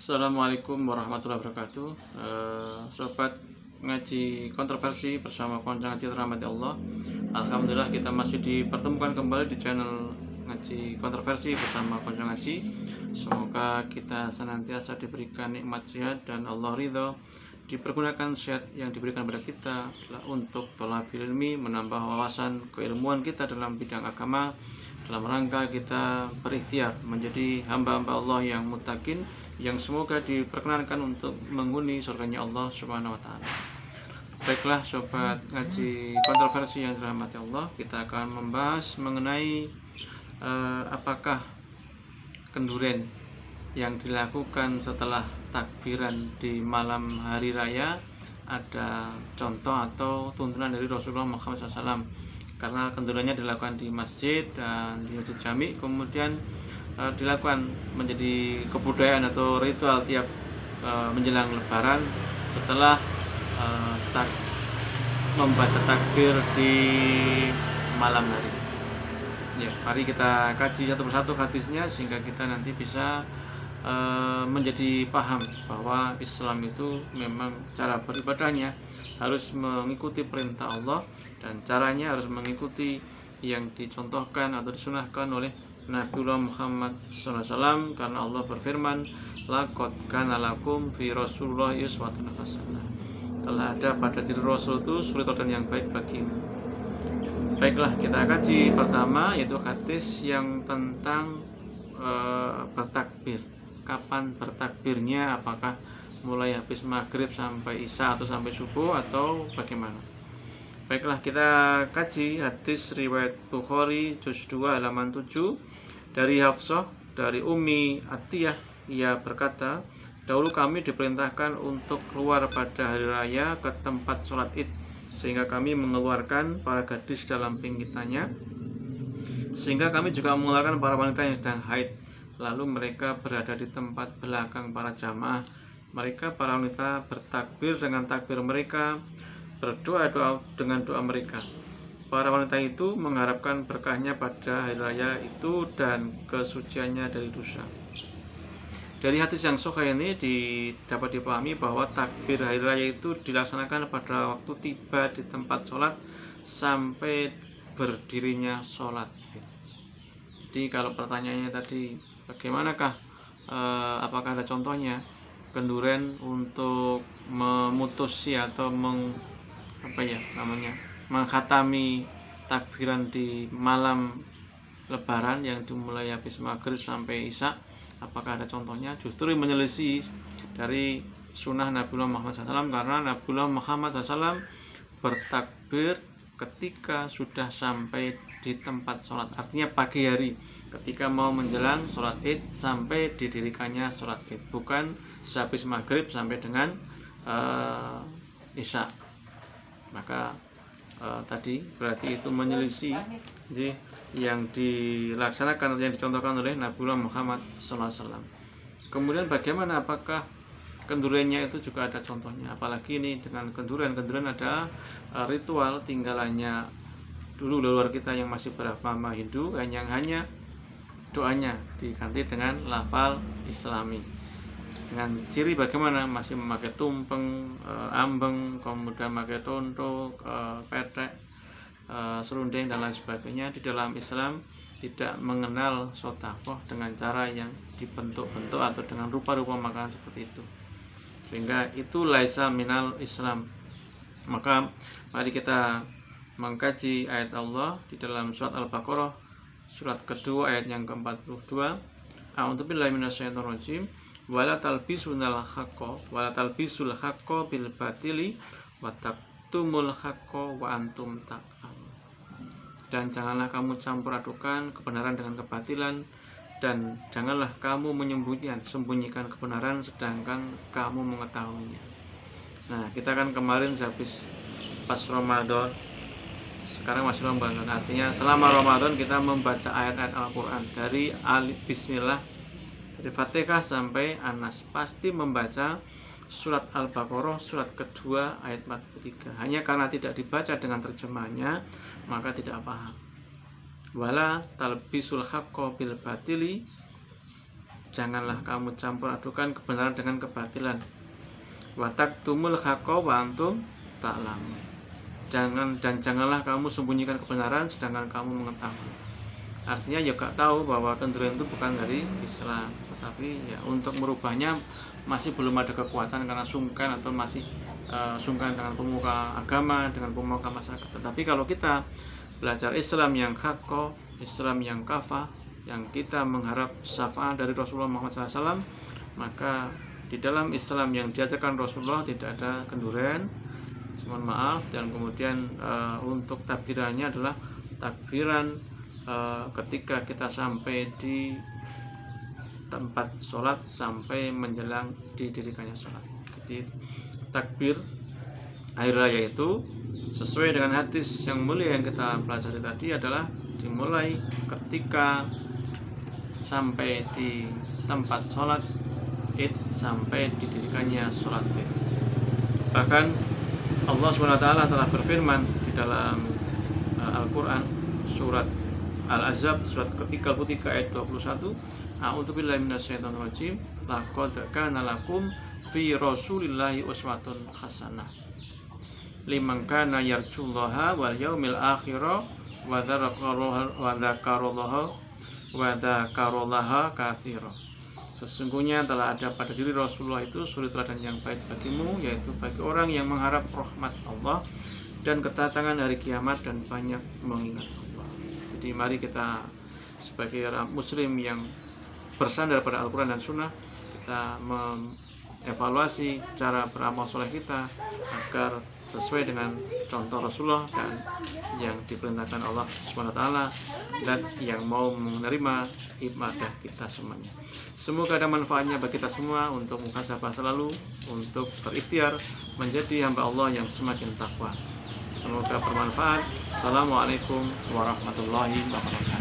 Assalamualaikum warahmatullahi wabarakatuh. Sobat ngaji kontroversi bersama Konco Ngaji Rahmati Allah. Alhamdulillah kita masih dipertemukan kembali di channel ngaji kontroversi bersama Konco Ngaji. Semoga kita senantiasa diberikan nikmat sehat dan Allah ridho, dipergunakan sehat yang diberikan kepada kita untuk thalabil ilmi, menambah wawasan keilmuan kita dalam bidang agama, dalam rangka kita berikhtiar menjadi hamba-hamba Allah yang muttaqin, yang semoga diperkenankan untuk menghuni surganya Allah Subhanahu wa taala. Baiklah sobat ngaji kontroversi yang dirahmati Allah, kita akan membahas mengenai apakah kenduren yang dilakukan setelah takbiran di malam hari raya ada contoh atau tuntunan dari Rasulullah Muhammad SAW. Karena kendurannya dilakukan di masjid dan di masjid jami, kemudian dilakukan menjadi kebudayaan atau ritual tiap menjelang lebaran setelah membaca takbir di malam hari. Ya, mari kita kaji satu persatu hadisnya sehingga kita nanti bisa menjadi paham bahwa Islam itu memang cara beribadahnya harus mengikuti perintah Allah dan caranya harus mengikuti yang dicontohkan atau disunahkan oleh Nabiullah Muhammad SAW, karena Allah berfirman, laqad kana lakum fi Rasulullah uswatun hasanah. Telah ada pada diri Rasul itu suri teladan yang baik bagimu. Baiklah, kita kaji pertama yaitu hadis yang tentang bertakbir. Kapan bertakbirnya? Apakah mulai habis maghrib sampai isya atau sampai subuh atau bagaimana? Baiklah, kita kaji hadis riwayat Bukhari juz 2 halaman 7 dari Hafsah dari Ummi Atiyah. Ia berkata, dahulu kami diperintahkan untuk keluar pada hari raya ke tempat sholat id, sehingga kami mengeluarkan para gadis dalam pinggitannya, sehingga kami juga mengeluarkan para wanita yang sedang haid. Lalu mereka berada di tempat belakang para jamaah. Mereka para wanita bertakbir dengan takbir mereka, berdoa dengan doa mereka. Para wanita itu mengharapkan berkahnya pada hari raya itu dan kesuciannya dari dosa. Dari hadis yang sahih ini dapat dipahami bahwa takbir hari raya itu dilaksanakan pada waktu tiba di tempat sholat sampai berdirinya sholat. Jadi kalau pertanyaannya tadi, bagaimanakah apakah ada contohnya kenduren untuk memutusi atau mengkhatami takbiran di malam lebaran yang dimulai habis maghrib sampai isya? Apakah ada contohnya? Justru menyelisih dari sunnah Nabiullah Muhammad SAW, karena Nabiullah Muhammad SAW bertakbir ketika sudah sampai di tempat sholat, artinya pagi hari ketika mau menjelang sholat id sampai didirikannya sholat id, bukan sehabis maghrib sampai dengan isya. Maka tadi berarti itu menyelisih yang dilaksanakan atau yang dicontohkan oleh Nabiullah Muhammad SAW. Kemudian bagaimana, apakah kendurennya itu juga ada contohnya? Apalagi ini dengan kenduren ada ritual tinggalannya dulu leluhur kita yang masih beragama Hindu, yang hanya doanya diganti dengan lafal Islami. Dengan ciri bagaimana? Masih memakai tumpeng, ambeng, kemudian memakai tonto, petek, serundeng dan lain sebagainya. Di dalam Islam tidak mengenal sodakoh dengan cara yang dibentuk-bentuk atau dengan rupa-rupa makanan seperti itu, sehingga itu laisa minal Islam. Maka mari kita mengkaji ayat Allah di dalam surat Al-Baqarah surat kedua ayat yang ke-42. A'udzubillahi minasyaitonir rajim. Wala talbisul haqqo bil batili wa taktumul haqqo wa antum ta'lamun. Dan janganlah kamu campur adukan kebenaran dengan kebatilan, dan janganlah kamu sembunyikan kebenaran sedangkan kamu mengetahuinya. Nah, kita kan kemarin habis pas Ramadan, sekarang masih Ramadan, artinya selama Ramadan kita membaca ayat-ayat Al-Quran dari Bismillah, dari Fatihah sampai Anas, pasti membaca surat Al-Baqarah surat kedua ayat 43. Hanya karena tidak dibaca dengan terjemahnya maka tidak paham. Wala talbisul haqqo bil batili janganlah kamu campur adukan kebenaran dengan kebatilan. Wa taktumul haqqa wa antum ta'lamun. Janganlah kamu sembunyikan kebenaran sedangkan kamu mengetahui. Artinya ya gak tahu bahwa kendurian itu bukan dari Islam, tetapi ya untuk merubahnya masih belum ada kekuatan karena sungkan atau masih sungkan dengan pemuka agama, dengan pemuka masyarakat. Tetapi kalau kita belajar Islam yang haqqa, Islam yang kafah, yang kita mengharap syafaat dari Rasulullah Muhammad SAW, maka di dalam Islam yang diajarkan Rasulullah tidak ada kendurian, mohon maaf. Dan kemudian untuk takbirannya adalah takbiran ketika kita sampai di tempat sholat sampai menjelang didirikannya sholat. Jadi takbir hari raya itu sesuai dengan hadis yang mulia yang kita pelajari tadi adalah dimulai ketika sampai di tempat sholat id sampai didirikannya sholat id. Bahkan Allah SWT telah berfirman di dalam Al-Quran surat Al-Ahzab surat ke-33 ayat 21, a'udzubillahi minasyaitonirrajim, laqad kana lakum fi rasulillahi uswatun hasanah liman kana yarjullaha wal yaumil akhir wa dzakarallaha katsira. Sesungguhnya telah ada pada diri Rasulullah itu suri teladan yang baik bagimu, yaitu bagi orang yang mengharap rahmat Allah dan kedatangan hari kiamat dan banyak mengingat Allah. Jadi mari kita sebagai muslim yang bersandar pada Al-Quran dan Sunnah, kita mengevaluasi cara beramal soleh kita agar sesuai dengan contoh Rasulullah dan yang diperintahkan Allah SWT, dan yang mau menerima ibadah kita semuanya. Semoga ada manfaatnya bagi kita semua untuk muhasabah selalu, untuk berikhtiar menjadi hamba Allah yang semakin takwa. Semoga bermanfaat. Assalamualaikum warahmatullahi wabarakatuh.